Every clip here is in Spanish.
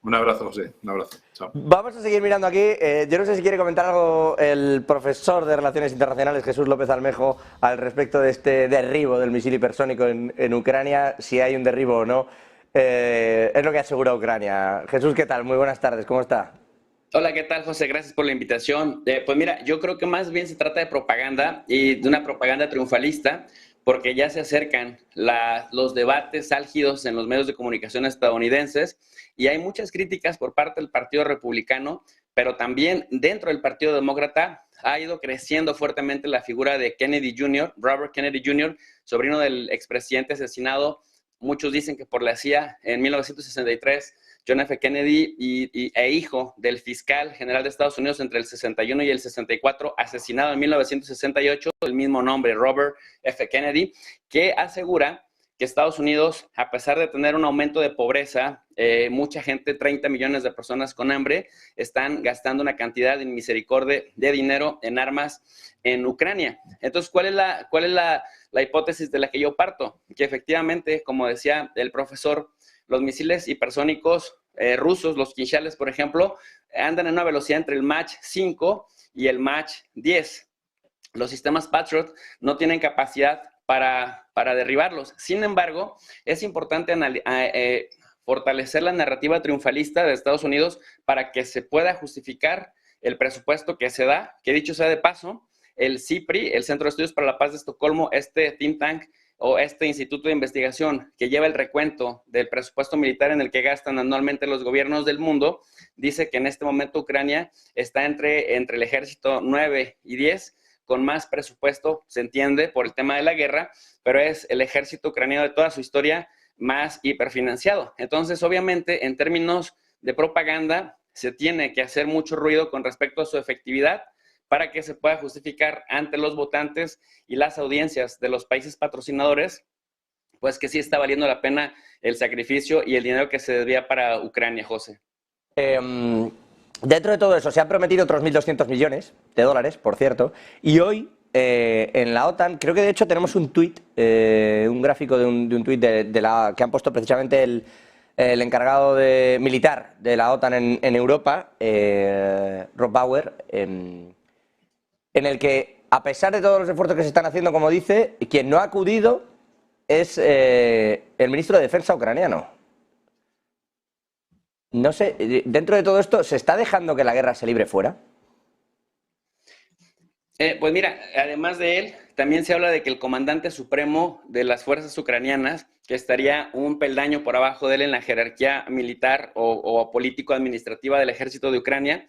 Un abrazo, José. Un abrazo. Chao. Vamos a seguir mirando aquí. Yo no sé si quiere comentar algo el profesor de Relaciones Internacionales, Jesús López Almejo, al respecto de este derribo del misil hipersónico en Ucrania, si hay un derribo o no. Es lo que asegura Ucrania. Jesús, ¿qué tal? Muy buenas tardes, ¿cómo está? Hola, ¿qué tal, José? Gracias por la invitación. Pues mira, yo creo que más bien se trata de propaganda y de una propaganda triunfalista, porque ya se acercan los debates álgidos en los medios de comunicación estadounidenses y hay muchas críticas por parte del Partido Republicano, pero también dentro del Partido Demócrata ha ido creciendo fuertemente la figura de Kennedy Jr., Robert Kennedy Jr., sobrino del expresidente asesinado. Muchos dicen que por la CIA en 1963, John F. Kennedy e hijo del fiscal general de Estados Unidos entre el 61 y el 64, asesinado en 1968, el mismo nombre, Robert F. Kennedy, que asegura que Estados Unidos, a pesar de tener un aumento de pobreza, mucha gente, 30 millones de personas con hambre, están gastando una cantidad de misericordia de dinero en armas en Ucrania. Entonces, ¿cuál es la hipótesis de la que yo parto? Que efectivamente, como decía el profesor, los misiles hipersónicos rusos, los Kinzhales, por ejemplo, andan en una velocidad entre el Mach 5 y el Mach 10. Los sistemas Patriot no tienen capacidad para derribarlos. Sin embargo, es importante fortalecer la narrativa triunfalista de Estados Unidos para que se pueda justificar el presupuesto que se da, que dicho sea de paso, el CIPRI, el Centro de Estudios para la Paz de Estocolmo, este think tank o este instituto de investigación que lleva el recuento del presupuesto militar en el que gastan anualmente los gobiernos del mundo, dice que en este momento Ucrania está entre el ejército 9 y 10, con más presupuesto, se entiende, por el tema de la guerra, pero es el ejército ucraniano de toda su historia más hiperfinanciado. Entonces, obviamente, en términos de propaganda, se tiene que hacer mucho ruido con respecto a su efectividad para que se pueda justificar ante los votantes y las audiencias de los países patrocinadores, pues que sí está valiendo la pena el sacrificio y el dinero que se desvía para Ucrania, José. Dentro de todo eso, se han prometido otros 1.200 millones de dólares, por cierto, y hoy en la OTAN, creo que de hecho tenemos un tuit, un gráfico de un tuit que han puesto precisamente el encargado militar de la OTAN en Europa, Rob Bauer, en el que, a pesar de todos los esfuerzos que se están haciendo, como dice, quien no ha acudido es el ministro de Defensa ucraniano. No sé, dentro de todo esto, ¿se está dejando que la guerra se libre fuera? Pues mira, además de él, también se habla de que el comandante supremo de las fuerzas ucranianas, que estaría un peldaño por abajo de él en la jerarquía militar o político-administrativa del ejército de Ucrania,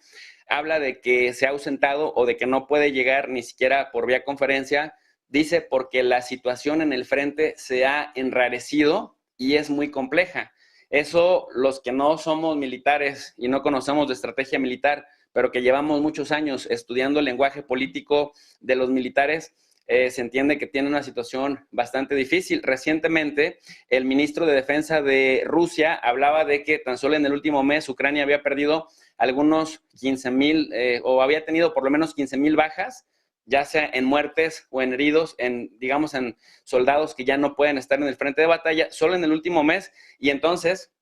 habla de que se ha ausentado o de que no puede llegar ni siquiera por vía conferencia, dice porque la situación en el frente se ha enrarecido y es muy compleja. Eso, los que no somos militares y no conocemos de estrategia militar, pero que llevamos muchos años estudiando el lenguaje político de los militares, se entiende que tiene una situación bastante difícil. Recientemente, el ministro de Defensa de Rusia hablaba de que tan solo en el último mes Ucrania había perdido algunos 15,000 o había tenido por lo menos 15,000 bajas, ya sea en muertes o en heridos, digamos, en soldados que ya no pueden estar en el frente de batalla, solo en el último mes. Y entonces,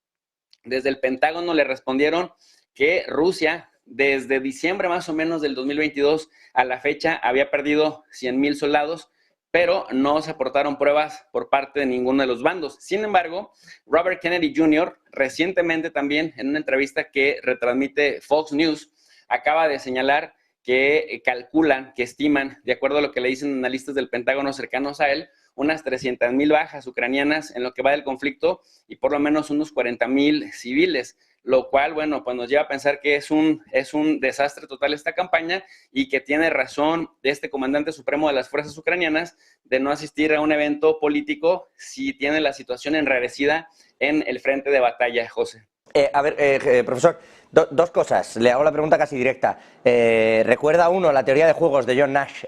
desde el Pentágono le respondieron que Rusia, desde diciembre más o menos del 2022 a la fecha, había perdido 100,000 soldados, pero no se aportaron pruebas por parte de ninguno de los bandos. Sin embargo, Robert Kennedy Jr. recientemente también, en una entrevista que retransmite Fox News, acaba de señalar que calculan, que estiman, de acuerdo a lo que le dicen analistas del Pentágono cercanos a él, unas 300,000 bajas ucranianas en lo que va del conflicto y por lo menos unos 40,000 civiles, lo cual, bueno, pues nos lleva a pensar que es un desastre total esta campaña y que tiene razón este comandante supremo de las fuerzas ucranianas de no asistir a un evento político si tiene la situación enrarecida en el frente de batalla, José. Profesor, dos cosas. Le hago la pregunta casi directa. ¿Recuerda uno la teoría de juegos de John Nash?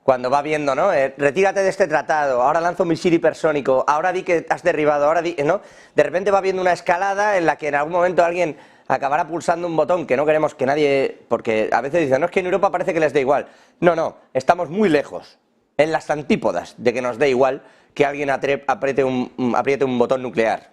Cuando va viendo, ¿no? Retírate de este tratado, ahora lanzo un misil hipersónico, ahora di que has derribado, ahora di, ¿no? De repente va viendo una escalada en la que en algún momento alguien acabará pulsando un botón que no queremos que nadie... Porque a veces dicen, no, es que en Europa parece que les da igual. No, estamos muy lejos, en las antípodas de que nos dé igual que alguien apriete un botón nuclear.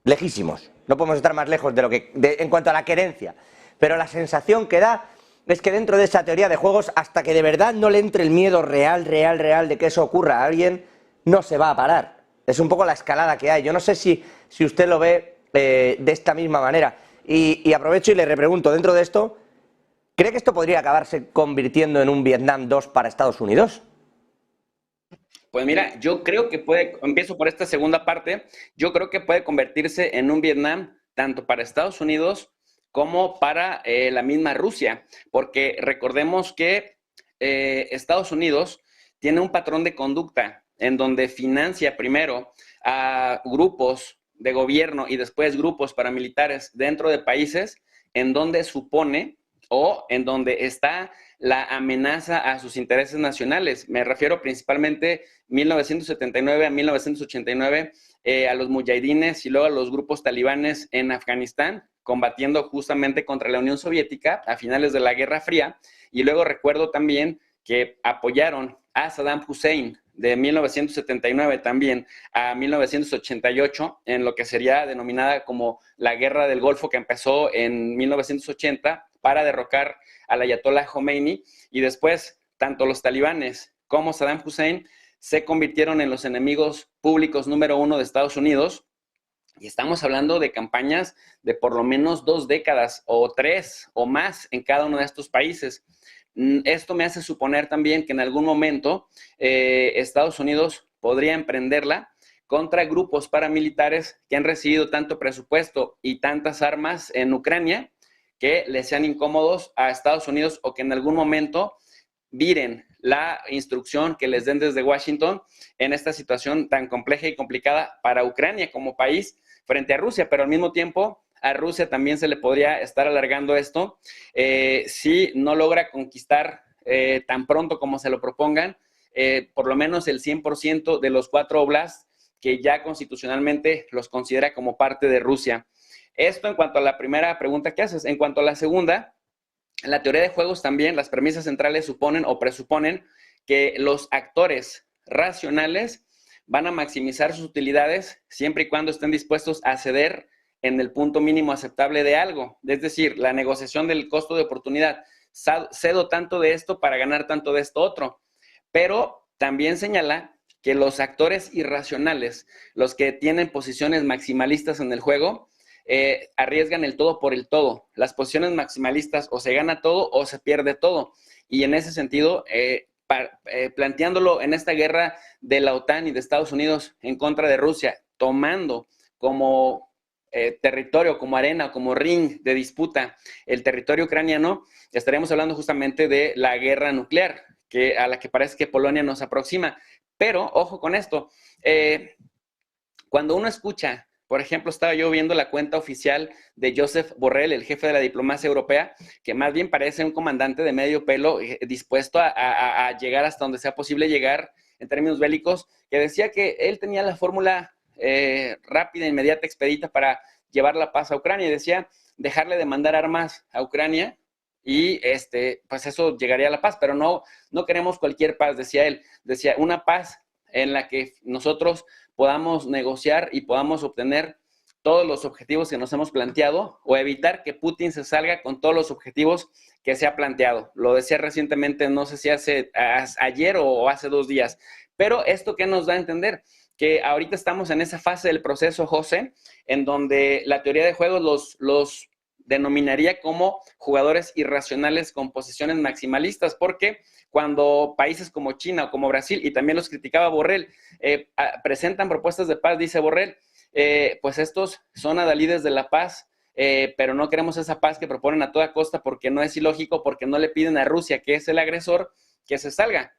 lejísimos. No podemos estar más lejos de lo que en cuanto a la querencia. Pero la sensación que da es que dentro de esa teoría de juegos, hasta que de verdad no le entre el miedo real de que eso ocurra a alguien, no se va a parar. Es un poco la escalada que hay. Yo no sé si usted lo ve de esta misma manera. Y aprovecho y le repregunto, dentro de esto, ¿cree que esto podría acabarse convirtiendo en un Vietnam 2 para Estados Unidos? Pues mira, yo creo que empiezo por esta segunda parte, yo creo que puede convertirse en un Vietnam tanto para Estados Unidos como para la misma Rusia, porque recordemos que Estados Unidos tiene un patrón de conducta en donde financia primero a grupos de gobierno y después grupos paramilitares dentro de países en donde supone o en donde está la amenaza a sus intereses nacionales. Me refiero principalmente 1979 a 1989 a los mujahidines y luego a los grupos talibanes en Afganistán, combatiendo justamente contra la Unión Soviética a finales de la Guerra Fría. Y luego recuerdo también que apoyaron a Saddam Hussein de 1979 también a 1988 en lo que sería denominada como la Guerra del Golfo, que empezó en 1980 para derrocar al Ayatollah Khomeini, y después tanto los talibanes como Saddam Hussein se convirtieron en los enemigos públicos número 1 de Estados Unidos, y estamos hablando de campañas de por lo menos 2 décadas o 3 o más en cada uno de estos países. Esto me hace suponer también que en algún momento Estados Unidos podría emprenderla contra grupos paramilitares que han recibido tanto presupuesto y tantas armas en Ucrania que les sean incómodos a Estados Unidos, o que en algún momento viren la instrucción que les den desde Washington en esta situación tan compleja y complicada para Ucrania como país frente a Rusia, pero al mismo tiempo a Rusia también se le podría estar alargando esto si no logra conquistar tan pronto como se lo propongan, por lo menos el 100% de los 4 oblasts que ya constitucionalmente los considera como parte de Rusia. Esto en cuanto a la primera pregunta que haces. En cuanto a la segunda, en la teoría de juegos también las premisas centrales suponen o presuponen que los actores racionales van a maximizar sus utilidades siempre y cuando estén dispuestos a ceder en el punto mínimo aceptable de algo. Es decir, la negociación del costo de oportunidad. Cedo tanto de esto para ganar tanto de esto otro. Pero también señala que los actores irracionales, los que tienen posiciones maximalistas en el juego, arriesgan el todo por el todo. Las posiciones maximalistas o se gana todo o se pierde todo. Y en ese sentido, planteándolo en esta guerra de la OTAN y de Estados Unidos en contra de Rusia, tomando como territorio, como arena, como ring de disputa el territorio ucraniano, estaríamos hablando justamente de la guerra nuclear, a la que parece que Polonia nos aproxima. Pero, ojo con esto, cuando uno escucha, por ejemplo, estaba yo viendo la cuenta oficial de Josep Borrell, el jefe de la diplomacia europea, que más bien parece un comandante de medio pelo dispuesto a llegar hasta donde sea posible llegar en términos bélicos, que decía que él tenía la fórmula rápida, inmediata, expedita para llevar la paz a Ucrania, y decía dejarle de mandar armas a Ucrania y pues eso llegaría a la paz, pero no queremos cualquier paz, decía él, decía una paz en la que nosotros podamos negociar y podamos obtener todos los objetivos que nos hemos planteado, o evitar que Putin se salga con todos los objetivos que se ha planteado. Lo decía recientemente, no sé si ayer o hace 2 días, pero esto ¿qué nos da a entender? Que ahorita estamos en esa fase del proceso, José, en donde la teoría de juegos los denominaría como jugadores irracionales con posiciones maximalistas, porque cuando países como China o como Brasil, y también los criticaba Borrell, presentan propuestas de paz, dice Borrell, pues estos son adalides de la paz, pero no queremos esa paz que proponen a toda costa porque no es ilógico, porque no le piden a Rusia, que es el agresor, que se salga.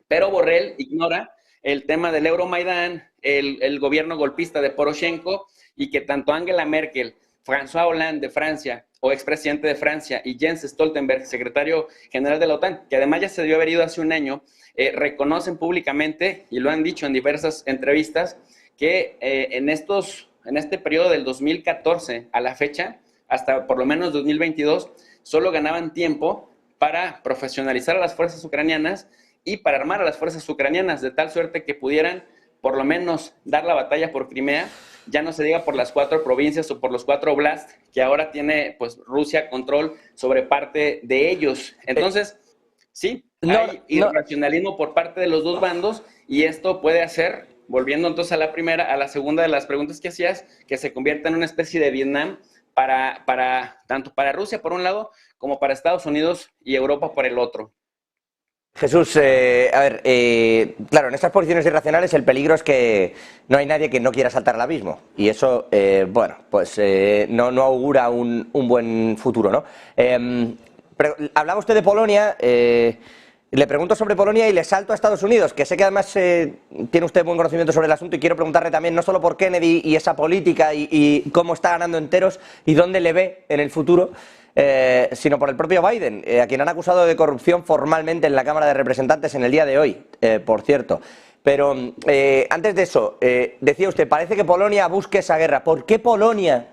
Pero Borrell ignora el tema del Euromaidán, el gobierno golpista de Poroshenko, y que tanto Angela Merkel, François Hollande de Francia, o expresidente de Francia, y Jens Stoltenberg, secretario general de la OTAN, que además ya se debió haber ido hace un año, reconocen públicamente, y lo han dicho en diversas entrevistas, que en este periodo del 2014 a la fecha, hasta por lo menos 2022, solo ganaban tiempo para profesionalizar a las fuerzas ucranianas y para armar a las fuerzas ucranianas, de tal suerte que pudieran por lo menos dar la batalla por Crimea ya no se diga por las 4 provincias o por los 4 oblasts, que ahora tiene pues Rusia control sobre parte de ellos. Entonces, sí, hay irracionalismo por parte de los dos bandos y esto puede hacer, volviendo entonces a la segunda de las preguntas que hacías, que se convierta en una especie de Vietnam tanto para Rusia por un lado, como para Estados Unidos y Europa por el otro. Jesús, a ver, claro, en estas posiciones irracionales el peligro es que no hay nadie que no quiera saltar al abismo y eso, bueno, pues no augura un buen futuro, ¿no? Pero hablaba usted de Polonia, le pregunto sobre Polonia y le salto a Estados Unidos, que sé que además tiene usted buen conocimiento sobre el asunto y quiero preguntarle también no solo por Kennedy y esa política y cómo está ganando enteros y dónde le ve en el futuro, sino por el propio Biden, a quien han acusado de corrupción formalmente en la Cámara de Representantes en el día de hoy, por cierto. Pero antes de eso, decía usted, parece que Polonia busque esa guerra. ¿Por qué Polonia?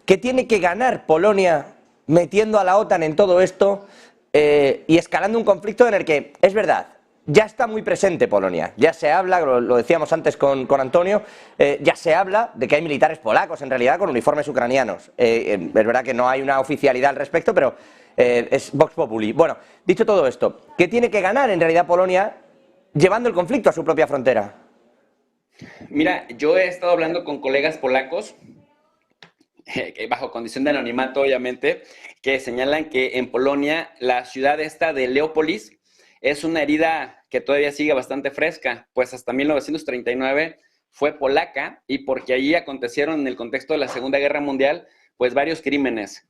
¿Qué tiene que ganar Polonia metiendo a la OTAN en todo esto y escalando un conflicto en el que, es verdad, ya está muy presente Polonia? Ya se habla, lo decíamos antes con Antonio, ya se habla de que hay militares polacos en realidad con uniformes ucranianos. Es verdad que no hay una oficialidad al respecto, pero es Vox Populi. Bueno, dicho todo esto, ¿qué tiene que ganar en realidad Polonia llevando el conflicto a su propia frontera? Mira, yo he estado hablando con colegas polacos, bajo condición de anonimato obviamente, que señalan que en Polonia la ciudad esta de Leópolis es una herida que todavía sigue bastante fresca, pues hasta 1939 fue polaca y porque allí acontecieron en el contexto de la Segunda Guerra Mundial pues varios crímenes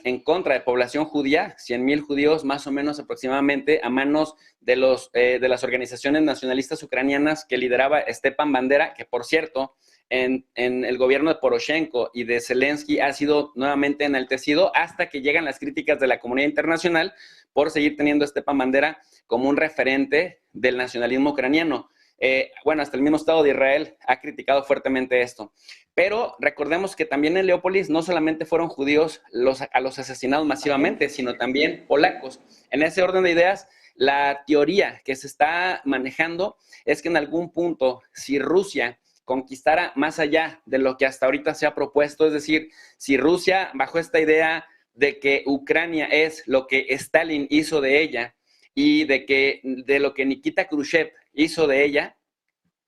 en contra de población judía, 100,000 judíos más o menos aproximadamente a manos de las organizaciones nacionalistas ucranianas que lideraba Stepan Bandera, que por cierto en el gobierno de Poroshenko y de Zelensky ha sido nuevamente enaltecido hasta que llegan las críticas de la comunidad internacional por seguir teniendo a Stepan Bandera como un referente del nacionalismo ucraniano. Bueno, hasta el mismo Estado de Israel ha criticado fuertemente esto. Pero recordemos que también en Leópolis no solamente fueron judíos a los asesinados masivamente, sino también polacos. En ese orden de ideas, la teoría que se está manejando es que en algún punto, si Rusia conquistara más allá de lo que hasta ahorita se ha propuesto, es decir, si Rusia, bajo esta idea de que Ucrania es lo que Stalin hizo de ella y de lo que Nikita Khrushchev hizo de ella,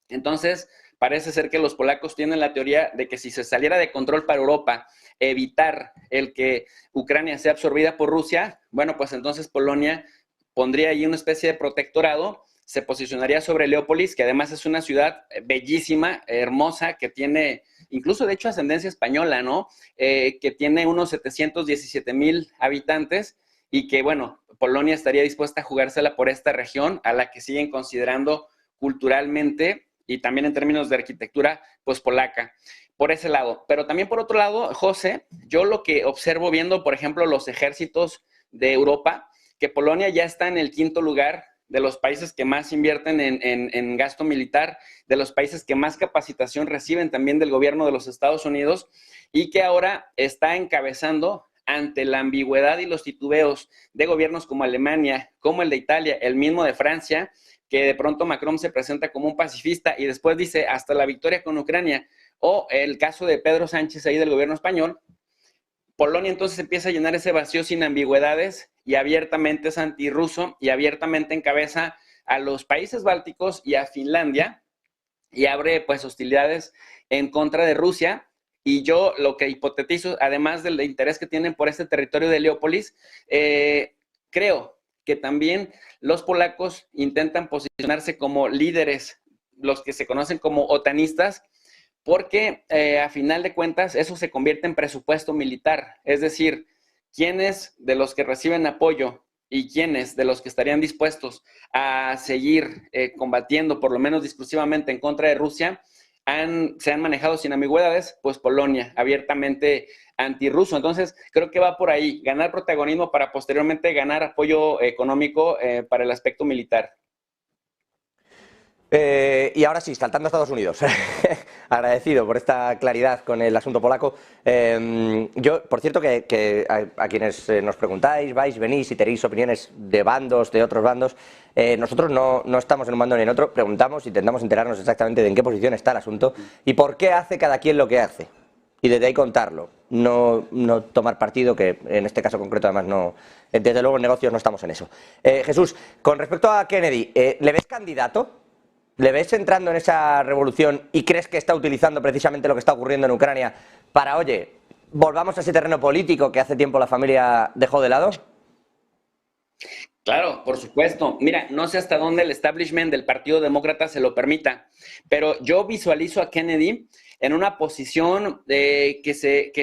entonces parece ser que los polacos tienen la teoría de que si se saliera de control para Europa, evitar el que Ucrania sea absorbida por Rusia, bueno, pues entonces Polonia pondría ahí una especie de protectorado, se posicionaría sobre Leópolis, que además es una ciudad bellísima, hermosa, que tiene incluso de hecho ascendencia española, ¿no? Que tiene unos 717,000 habitantes y que, bueno, Polonia estaría dispuesta a jugársela por esta región, a la que siguen considerando culturalmente y también en términos de arquitectura, pues polaca, por ese lado. Pero también por otro lado, José, yo lo que observo viendo, por ejemplo, los ejércitos de Europa, que Polonia ya está en el 5º lugar de los países que más invierten en gasto militar, de los países que más capacitación reciben también del gobierno de los Estados Unidos y que ahora está encabezando ante la ambigüedad y los titubeos de gobiernos como Alemania, como el de Italia, el mismo de Francia, que de pronto Macron se presenta como un pacifista y después dice hasta la victoria con Ucrania, o el caso de Pedro Sánchez ahí del gobierno español. Polonia entonces empieza a llenar ese vacío sin ambigüedades y abiertamente es antirruso y abiertamente encabeza a los países bálticos y a Finlandia y abre pues hostilidades en contra de Rusia. Y yo lo que hipotetizo, además del interés que tienen por este territorio de Leópolis, creo que también los polacos intentan posicionarse como líderes, los que se conocen como otanistas, porque a final de cuentas eso se convierte en presupuesto militar, es decir, quiénes de los que reciben apoyo y quiénes de los que estarían dispuestos a seguir combatiendo, por lo menos discursivamente, en contra de Rusia, se han manejado sin ambigüedades, pues Polonia, abiertamente antirruso. Entonces, creo que va por ahí, ganar protagonismo para posteriormente ganar apoyo económico para el aspecto militar. Y ahora sí, saltando a Estados Unidos. agradecido por esta claridad con el asunto polaco. Yo, por cierto, que a quienes nos preguntáis, vais, venís y tenéis opiniones de bandos, de otros bandos, nosotros no estamos en un bando ni en otro, preguntamos, intentamos enterarnos exactamente de en qué posición está el asunto y por qué hace cada quien lo que hace. Y desde ahí contarlo, no tomar partido, que en este caso concreto además no, desde luego en negocios no estamos en eso. Jesús, con respecto a Kennedy, ¿le ves candidato? ¿Le ves entrando en esa revolución y crees que está utilizando precisamente lo que está ocurriendo en Ucrania para, oye, volvamos a ese terreno político que hace tiempo la familia dejó de lado? Claro, por supuesto. Mira, no sé hasta dónde el establishment del Partido Demócrata se lo permita, pero yo visualizo a Kennedy en una posición que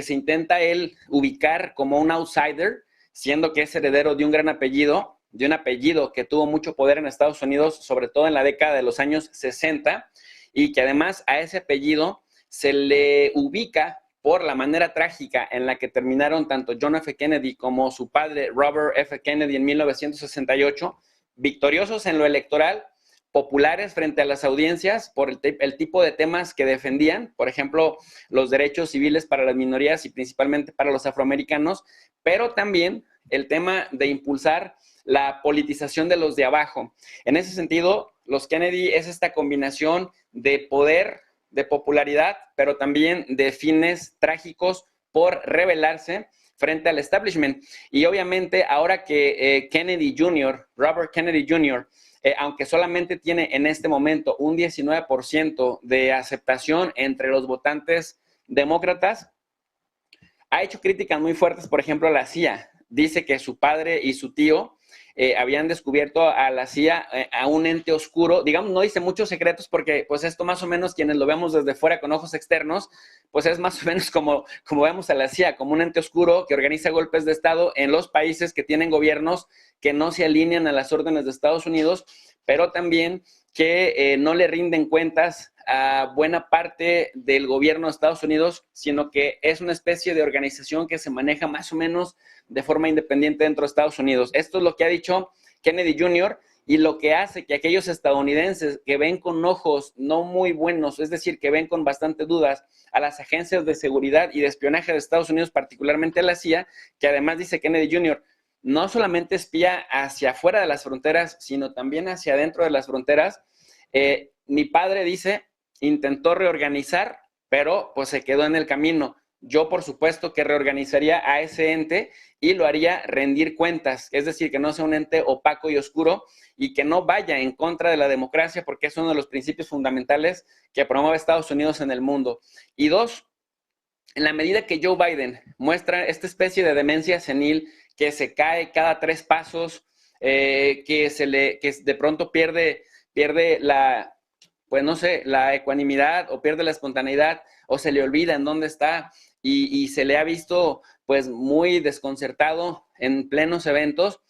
se intenta él ubicar como un outsider, siendo que es heredero de un gran apellido, de un apellido que tuvo mucho poder en Estados Unidos, sobre todo en la década de los años 60, y que además a ese apellido se le ubica por la manera trágica en la que terminaron tanto John F. Kennedy como su padre Robert F. Kennedy en 1968, victoriosos en lo electoral, populares frente a las audiencias por el tipo de temas que defendían, por ejemplo, los derechos civiles para las minorías y principalmente para los afroamericanos, pero también el tema de impulsar la politización de los de abajo. En ese sentido, los Kennedy es esta combinación de poder, de popularidad, pero también de fines trágicos por rebelarse frente al establishment. Y obviamente ahora que Kennedy Jr., Robert Kennedy Jr., aunque solamente tiene en este momento un 19% de aceptación entre los votantes demócratas, ha hecho críticas muy fuertes, por ejemplo, a la CIA. Dice que su padre y su tío habían descubierto a la CIA, a un ente oscuro, digamos, no dice muchos secretos porque pues esto más o menos quienes lo vemos desde fuera con ojos externos, pues es más o menos como vemos a la CIA, como un ente oscuro que organiza golpes de Estado en los países que tienen gobiernos que no se alinean a las órdenes de Estados Unidos, pero también que no le rinden cuentas a buena parte del gobierno de Estados Unidos, sino que es una especie de organización que se maneja más o menos de forma independiente dentro de Estados Unidos. Esto es lo que ha dicho Kennedy Jr. y lo que hace que aquellos estadounidenses que ven con ojos no muy buenos, es decir, que ven con bastante dudas a las agencias de seguridad y de espionaje de Estados Unidos, particularmente a la CIA, que además dice Kennedy Jr., no solamente espía hacia afuera de las fronteras, sino también hacia adentro de las fronteras. Mi padre dice, intentó reorganizar, pero pues se quedó en el camino. Yo, por supuesto, que reorganizaría a ese ente y lo haría rendir cuentas, es decir, que no sea un ente opaco y oscuro y que no vaya en contra de la democracia, porque es uno de los principios fundamentales que promueve Estados Unidos en el mundo. Y dos, en la medida que Joe Biden muestra esta especie de demencia senil, que se cae cada 3 pasos, que de pronto pierde la, pues no sé, la ecuanimidad o pierde la espontaneidad o se le olvida en dónde está y se le ha visto pues muy desconcertado en plenos eventos.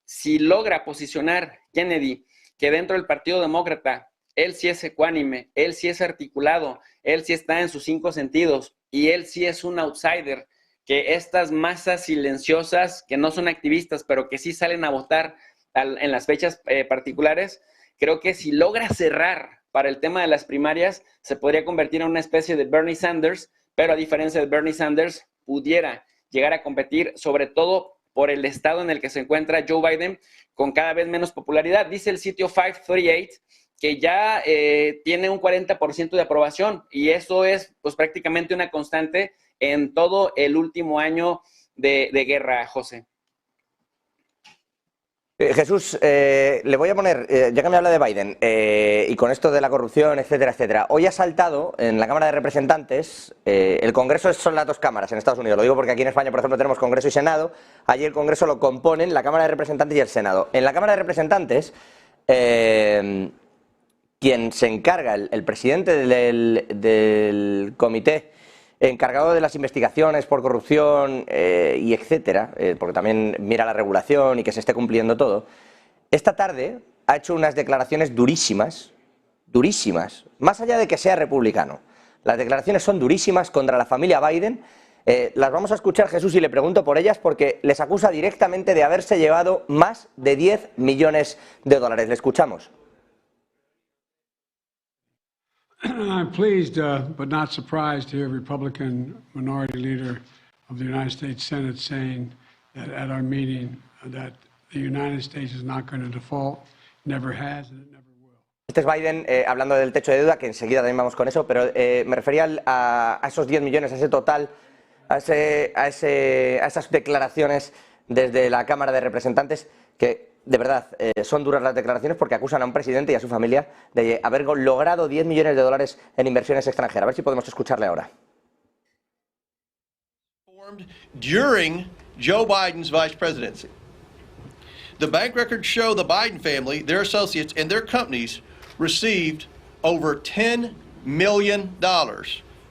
Si logra posicionar Kennedy que dentro del Partido Demócrata él sí es ecuánime, él sí es articulado, él sí está en sus 5 sentidos y él sí es un outsider, que estas masas silenciosas que no son activistas pero que sí salen a votar en las fechas particulares, creo que si logra cerrar para el tema de las primarias, se podría convertir en una especie de Bernie Sanders, pero a diferencia de Bernie Sanders, pudiera llegar a competir, sobre todo por el estado en el que se encuentra Joe Biden, con cada vez menos popularidad. Dice el sitio 538 que ya tiene un 40% de aprobación, y eso es pues prácticamente una constante en todo el último año de guerra, José. Jesús, le voy a poner, ya que me habla de Biden, y con esto de la corrupción, etcétera, etcétera, hoy ha saltado en la Cámara de Representantes, el Congreso son las 2 cámaras en Estados Unidos, lo digo porque aquí en España, por ejemplo, tenemos Congreso y Senado, allí el Congreso lo componen la Cámara de Representantes y el Senado. En la Cámara de Representantes, quien se encarga, el presidente del comité encargado de las investigaciones por corrupción y etcétera, porque también mira la regulación y que se esté cumpliendo todo, esta tarde ha hecho unas declaraciones durísimas, durísimas, más allá de que sea republicano. Las declaraciones son durísimas contra la familia Biden. Las vamos a escuchar, Jesús, y le pregunto por ellas porque les acusa directamente de haberse llevado más de 10 millones de dólares. Le escuchamos. I'm pleased but not surprised to hear Republican Minority Leader of the United States Senate saying that at our meeting that the United States is not going to default, never has, and it never will. Este es Biden hablando del techo de deuda, que enseguida también vamos con eso, pero me refería a esos 10 millones, a ese total, a esas declaraciones desde la Cámara de Representantes, que de verdad son duras las declaraciones porque acusan a un presidente y a su familia de haber logrado 10 millones de dólares en inversiones extranjeras. A ver si podemos escucharle ahora. During Joe Biden's vice presidency. The bank records show the Biden family, their associates, and their companies received over $10 million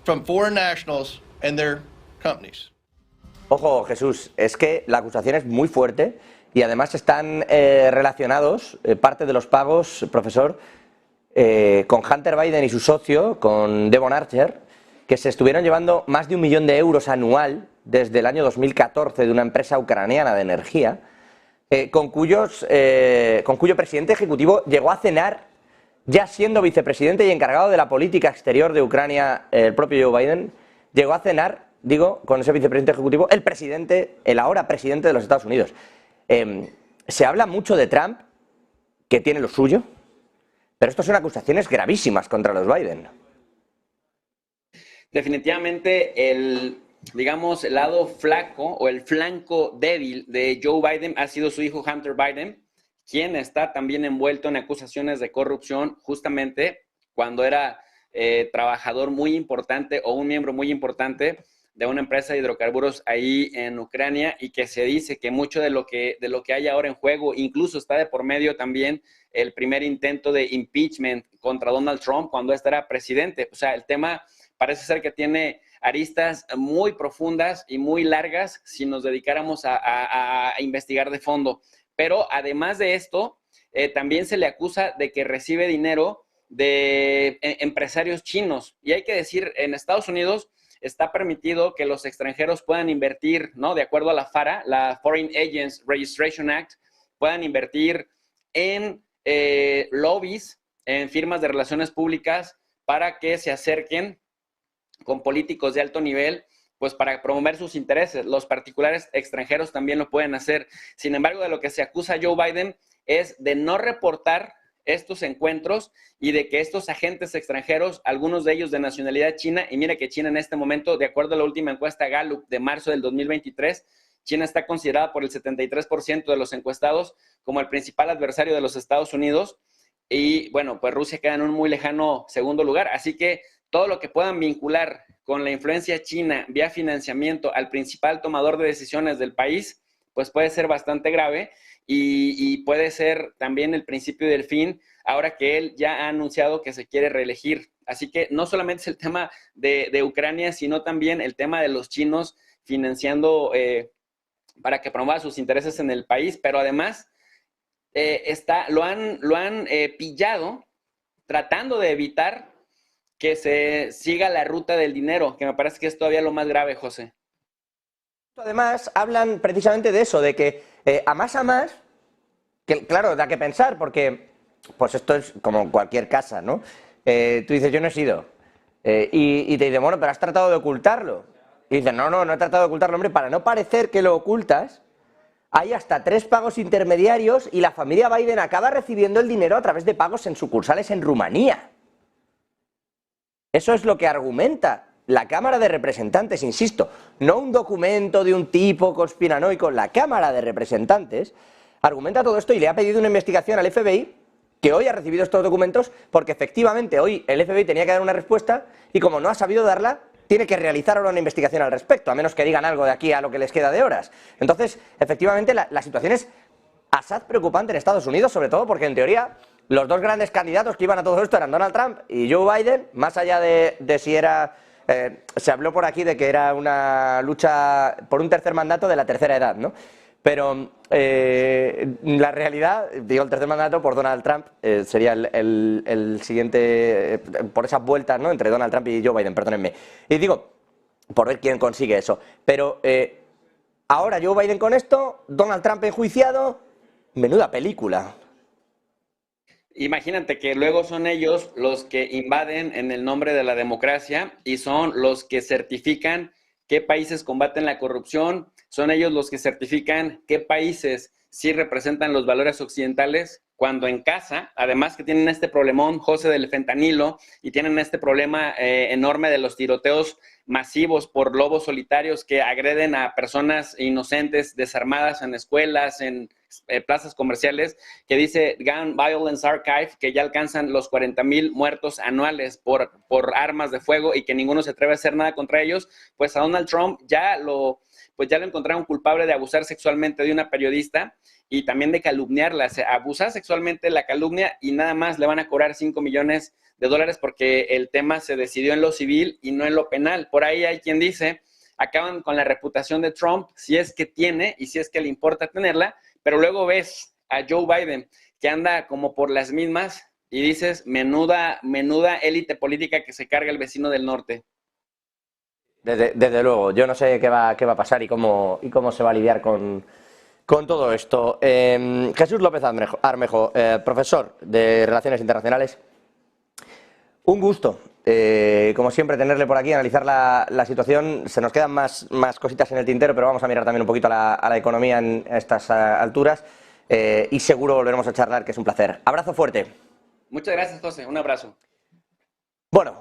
from foreign nationals and their companies. Ojo, Jesús, es que la acusación es muy fuerte y además están relacionados parte de los pagos, profesor, con Hunter Biden y su socio, con Devon Archer, que se estuvieron llevando más de 1 millón de euros anual desde el año 2014 de una empresa ucraniana de energía, con cuyo presidente ejecutivo llegó a cenar, ya siendo vicepresidente y encargado de la política exterior de Ucrania, el propio Joe Biden, llegó a cenar, digo, con ese vicepresidente ejecutivo, el ahora presidente de los Estados Unidos. Se habla mucho de Trump, que tiene lo suyo, pero estas son acusaciones gravísimas contra los Biden. Definitivamente el lado flaco o el flanco débil de Joe Biden ha sido su hijo Hunter Biden, quien está también envuelto en acusaciones de corrupción justamente cuando era trabajador muy importante o un miembro muy importante de una empresa de hidrocarburos ahí en Ucrania, y que se dice que mucho de lo que hay ahora en juego, incluso está de por medio también el primer intento de impeachment contra Donald Trump cuando éste era presidente. O sea, el tema parece ser que tiene aristas muy profundas y muy largas si nos dedicáramos a investigar de fondo. Pero además de esto, también se le acusa de que recibe dinero de empresarios chinos. Y hay que decir, en Estados Unidos está permitido que los extranjeros puedan invertir, ¿no? De acuerdo a la FARA, la Foreign Agents Registration Act, puedan invertir en lobbies, en firmas de relaciones públicas, para que se acerquen con políticos de alto nivel, pues para promover sus intereses. Los particulares extranjeros también lo pueden hacer. Sin embargo, de lo que se acusa a Joe Biden es de no reportar estos encuentros y de que estos agentes extranjeros, algunos de ellos de nacionalidad china, y mire que China en este momento, de acuerdo a la última encuesta Gallup de marzo del 2023, China está considerada por el 73% de los encuestados como el principal adversario de los Estados Unidos, y bueno, pues Rusia queda en un muy lejano segundo lugar. Así que todo lo que puedan vincular con la influencia china vía financiamiento al principal tomador de decisiones del país, pues puede ser bastante grave. Y puede ser también el principio del fin, ahora que él ya ha anunciado que se quiere reelegir. Así que no solamente es el tema de Ucrania, sino también el tema de los chinos financiando para que promueva sus intereses en el país, pero además lo han pillado tratando de evitar que se siga la ruta del dinero, que me parece que es todavía lo más grave, José. Además, hablan precisamente de eso, de que a más, que claro, da que pensar, porque pues esto es como cualquier casa, ¿no? Tú dices, yo no he sido, y te dicen, bueno, pero has tratado de ocultarlo. Y dices, no he tratado de ocultarlo, hombre, para no parecer que lo ocultas, hay hasta 3 pagos intermediarios y la familia Biden acaba recibiendo el dinero a través de pagos en sucursales en Rumanía. Eso es lo que argumenta la Cámara de Representantes, insisto, no un documento de un tipo conspiranoico. La Cámara de Representantes argumenta todo esto y le ha pedido una investigación al FBI, que hoy ha recibido estos documentos, porque efectivamente hoy el FBI tenía que dar una respuesta y como no ha sabido darla, tiene que realizar ahora una investigación al respecto, a menos que digan algo de aquí a lo que les queda de horas. Entonces, efectivamente, la situación es asaz preocupante en Estados Unidos, sobre todo porque en teoría los dos grandes candidatos que iban a todo esto eran Donald Trump y Joe Biden, más allá de si era... se habló por aquí de que era una lucha por un tercer mandato de la tercera edad, ¿no? Pero la realidad, digo el tercer mandato por Donald Trump, sería el siguiente, por esas vueltas, ¿no? Entre Donald Trump y Joe Biden, perdónenme. Y digo, por ver quién consigue eso. Pero ahora Joe Biden con esto, Donald Trump enjuiciado, menuda película. Imagínate que luego son ellos los que invaden en el nombre de la democracia y son los que certifican qué países combaten la corrupción, son ellos los que certifican qué países sí representan los valores occidentales, cuando en casa, además que tienen este problemón, José, del fentanilo, y tienen este problema enorme de los tiroteos masivos por lobos solitarios que agreden a personas inocentes, desarmadas en escuelas, en plazas comerciales, que dice Gun Violence Archive, que ya alcanzan los 40,000 muertos anuales por armas de fuego y que ninguno se atreve a hacer nada contra ellos, pues a Donald Trump ya lo encontraron culpable de abusar sexualmente de una periodista y también de calumniarla. Se abusa sexualmente, la calumnia, y nada más le van a cobrar $5 millones porque el tema se decidió en lo civil y no en lo penal. Por ahí hay quien dice, acaban con la reputación de Trump, si es que tiene y si es que le importa tenerla, pero luego ves a Joe Biden que anda como por las mismas y dices, menuda élite política que se carga el vecino del norte. Desde luego, yo no sé qué va a pasar y cómo se va a lidiar con todo esto. Jesús López Armejo, profesor de Relaciones Internacionales, un gusto, como siempre, tenerle por aquí, analizar la situación. Se nos quedan más cositas en el tintero, pero vamos a mirar también un poquito a la economía en estas alturas y seguro volveremos a charlar, que es un placer. Abrazo fuerte. Muchas gracias, José. Un abrazo. Bueno.